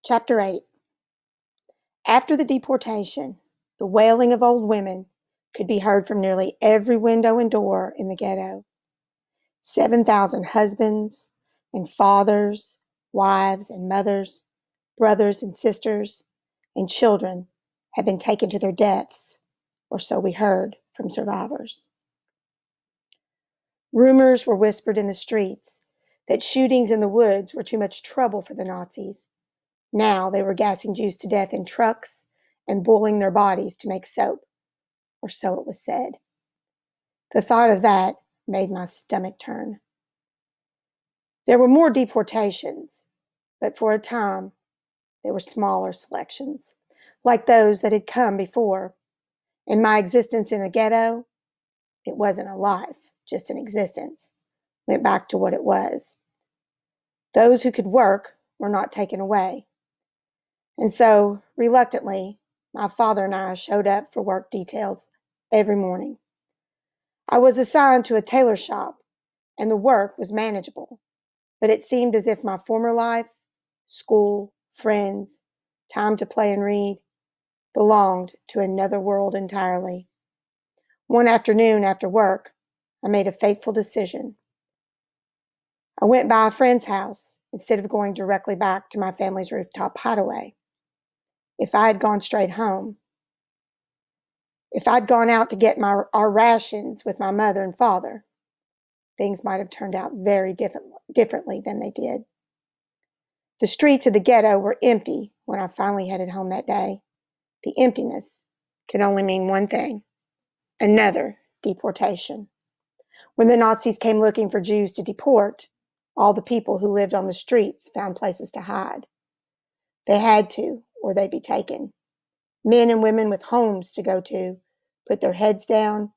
Chapter 8. After the deportation, the wailing of old women could be heard from nearly every window and door in the ghetto. 7,000 husbands and fathers, wives and mothers, brothers and sisters, and children had been taken to their deaths, or so we heard from survivors. Rumors were whispered in the streets that shootings in the woods were too much trouble for the Nazis. Now they were gassing Jews to death in trucks and boiling their bodies to make soap, or so it was said. The thought of that made my stomach turn. There were more deportations, but for a time they were smaller selections, like those that had come before. In my existence in a ghetto, it wasn't a life, just an existence. Went back to what it was. Those who could work were not taken away. And so, reluctantly, my father and I showed up for work details every morning. I was assigned to a tailor shop, and the work was manageable, but it seemed as if my former life, school, friends, time to play and read, belonged to another world entirely. One afternoon after work, I made a fateful decision. I went by a friend's house instead of going directly back to my family's rooftop hideaway. If I had gone straight home, if I'd gone out to get our rations with my mother and father, things might have turned out very differently than they did. The streets of the ghetto were empty when I finally headed home that day. The emptiness could only mean one thing: another deportation. When the Nazis came looking for Jews to deport, all the people who lived on the streets found places to hide. They had to, or they'd be taken. Men and women with homes to go to put their heads down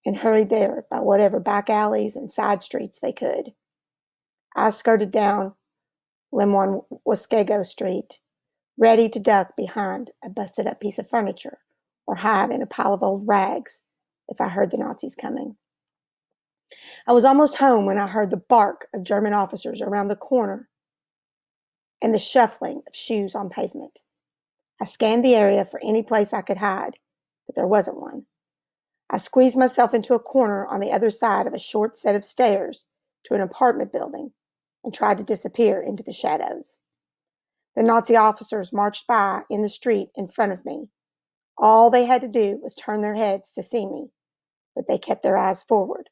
and hurried there by whatever back alleys and side streets they could. I skirted down Limon Waskego Street, ready to duck behind a busted up piece of furniture or hide in a pile of old rags if I heard the Nazis coming. I was almost home when I heard the bark of German officers around the corner and the shuffling of shoes on pavement. I scanned the area for any place I could hide, but there wasn't one. I squeezed myself into a corner on the other side of a short set of stairs to an apartment building and tried to disappear into the shadows. The Nazi officers marched by in the street in front of me. All they had to do was turn their heads to see me, but they kept their eyes forward,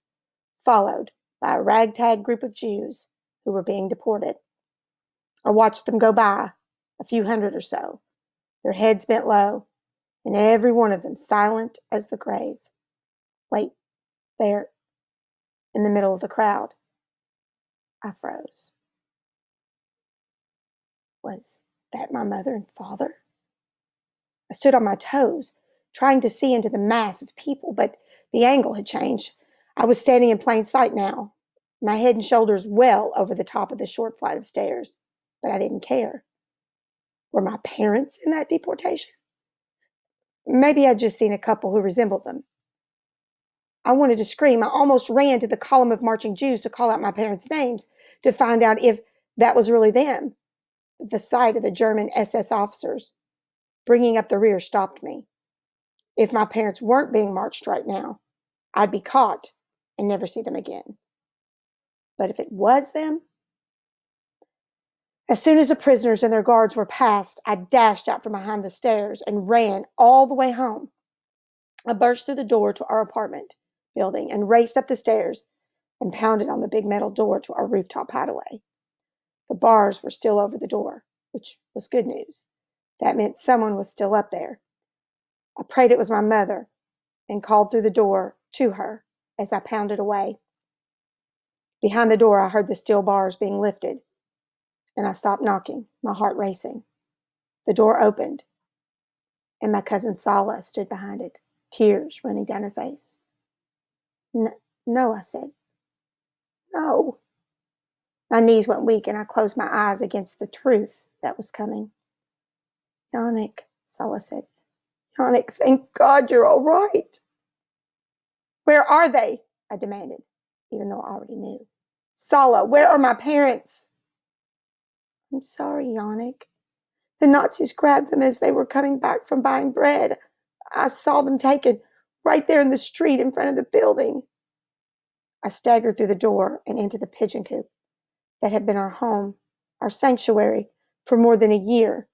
followed by a ragtag group of Jews who were being deported. I watched them go by, a few hundred or so, their heads bent low, and every one of them silent as the grave. Wait, there, in the middle of the crowd. I froze. Was that my mother and father? I stood on my toes, trying to see into the mass of people, but the angle had changed. I was standing in plain sight now, my head and shoulders well over the top of the short flight of stairs, but I didn't care. Were my parents in that deportation? Maybe I'd just seen a couple who resembled them. I wanted to scream. I almost ran to the column of marching Jews to call out my parents' names to find out if that was really them. But the sight of the German SS officers bringing up the rear stopped me. If my parents weren't being marched right now, I'd be caught and never see them again. But if it was them? As soon as the prisoners and their guards were passed, I dashed out from behind the stairs and ran all the way home. I burst through the door to our apartment building and raced up the stairs and pounded on the big metal door to our rooftop hideaway. The bars were still over the door, which was good news. That meant someone was still up there. I prayed it was my mother and called through the door to her as I pounded away. Behind the door, I heard the steel bars being lifted, and I stopped knocking, my heart racing. The door opened, and my cousin Sala stood behind it, tears running down her face. No, I said. No. My knees went weak, and I closed my eyes against the truth that was coming. Yannick, Sala said. Yannick, thank God you're all right. Where are they? I demanded, even though I already knew. Sala, where are my parents? I'm sorry, Yannick. The Nazis grabbed them as they were coming back from buying bread. I saw them taken right there in the street in front of the building. I staggered through the door and into the pigeon coop that had been our home, our sanctuary, for more than a year.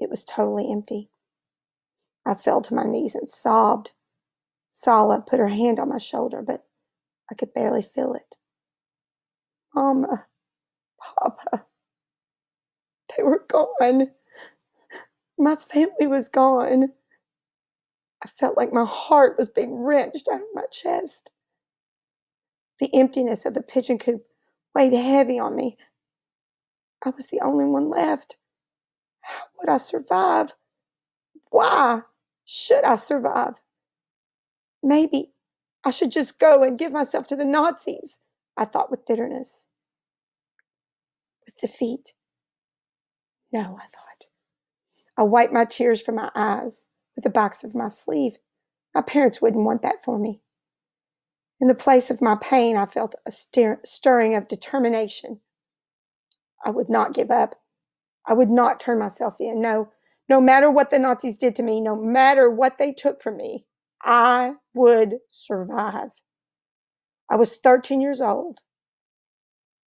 It was totally empty. I fell to my knees and sobbed. Sala put her hand on my shoulder, but I could barely feel it. Mama, Papa, they were gone. My family was gone. I felt like my heart was being wrenched out of my chest. The emptiness of the pigeon coop weighed heavy on me. I was the only one left. How would I survive? Why should I survive? Maybe I should just go and give myself to the Nazis, I thought with bitterness. With defeat. No, I thought. I wiped my tears from my eyes with the backs of my sleeve. My parents wouldn't want that for me. In the place of my pain, I felt a stirring of determination. I would not give up. I would not turn myself in. No, no matter what the Nazis did to me, no matter what they took from me, I would survive. I was 13 years old,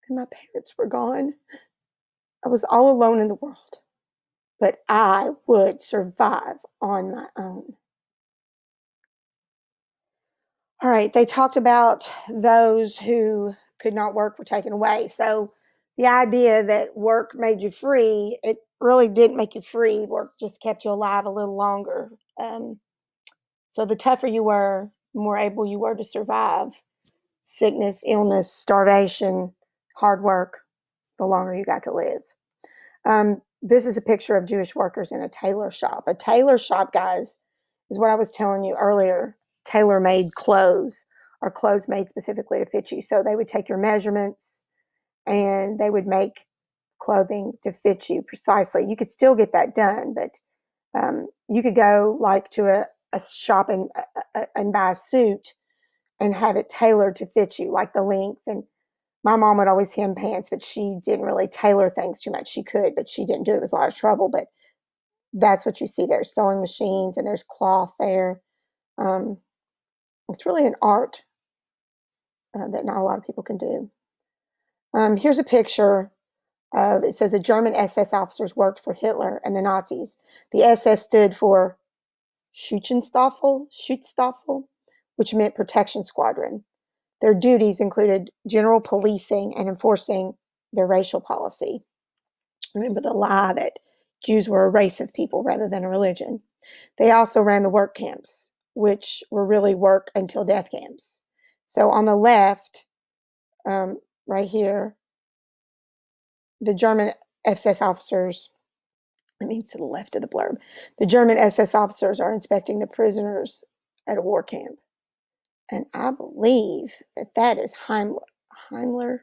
and my parents were gone. I was all alone in the world, but I would survive on my own. All right, they talked about those who could not work were taken away. So the idea that work made you free, it really didn't make you free. Work just kept you alive a little longer. So the tougher you were, the more able you were to survive sickness, illness, starvation, hard work, the longer you got to live. This is a picture of Jewish workers in a tailor shop. A tailor shop, guys, is what I was telling you earlier. Tailor-made clothes, or clothes made specifically to fit you. So they would take your measurements and they would make clothing to fit you precisely. You could still get that done, but you could go like to a shop and buy a suit and have it tailored to fit you, like the length. And my mom would always hem pants, but she didn't really tailor things too much. She could, but she didn't do it. It was a lot of trouble. But that's what you see there, sewing machines, and there's cloth there. It's really an art that not a lot of people can do. Here's a picture of, it says the German SS officers worked for Hitler and the Nazis. The SS stood for Schutzstaffel, which meant protection squadron. Their duties included general policing and enforcing their racial policy. Remember the lie that Jews were a race of people rather than a religion. They also ran the work camps, which were really work until death camps. So on the left, right here, the German SS officers, I mean, to the left of the blurb, the German SS officers are inspecting the prisoners at a war camp. And I believe that is Heinrich Himmler.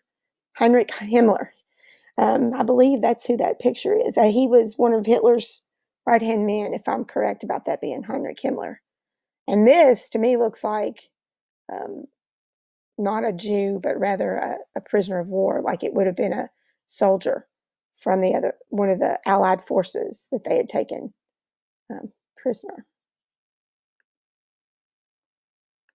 I believe that's who that picture is. He was one of Hitler's right-hand men, if I'm correct about that being Heinrich Himmler. And this, to me, looks like not a Jew, but rather a prisoner of war, like it would have been a soldier from one of the Allied forces that they had taken prisoner.